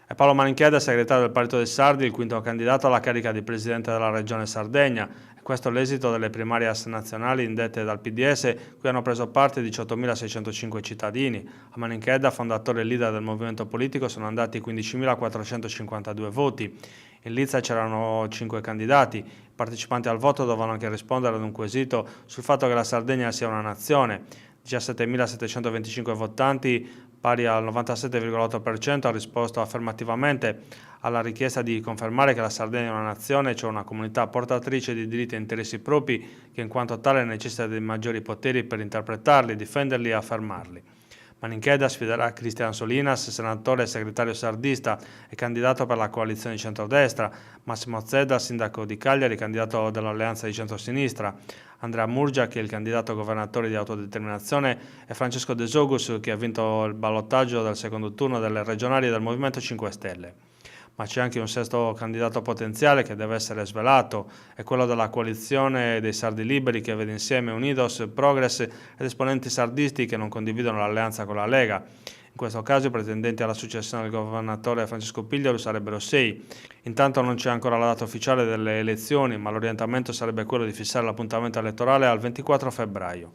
È Paolo Maninchedda, segretario del Partito dei Sardi, il quinto candidato alla carica di presidente della Regione Sardegna. E questo è l'esito delle primarie nazionali indette dal PDS, cui hanno preso parte 18.605 cittadini. A Maninchedda, fondatore e leader del movimento politico, sono andati 15.452 voti. In lizza c'erano 5 candidati. I partecipanti al voto dovevano anche rispondere ad un quesito sul fatto che la Sardegna sia una nazione. 17.725 votanti, pari al 97,8%, ha risposto affermativamente alla richiesta di confermare che la Sardegna è una nazione, cioè una comunità portatrice di diritti e interessi propri che in quanto tale necessita di maggiori poteri per interpretarli, difenderli e affermarli. Maninchedda sfiderà Cristian Solinas, senatore e segretario sardista e candidato per la coalizione di centrodestra, Massimo Zedda, sindaco di Cagliari, candidato dell'alleanza di centrosinistra, Andrea Murgia, che è il candidato governatore di autodeterminazione, e Francesco De Sogus, che ha vinto il ballottaggio del secondo turno delle regionali del Movimento 5 Stelle. Ma c'è anche un sesto candidato potenziale che deve essere svelato, è quello della coalizione dei Sardi Liberi, che vede insieme Unidos, Progress ed esponenti sardisti che non condividono l'alleanza con la Lega. In questo caso i pretendenti alla successione del governatore Francesco Pigliaru sarebbero 6. Intanto non c'è ancora la data ufficiale delle elezioni, ma l'orientamento sarebbe quello di fissare l'appuntamento elettorale al 24 febbraio.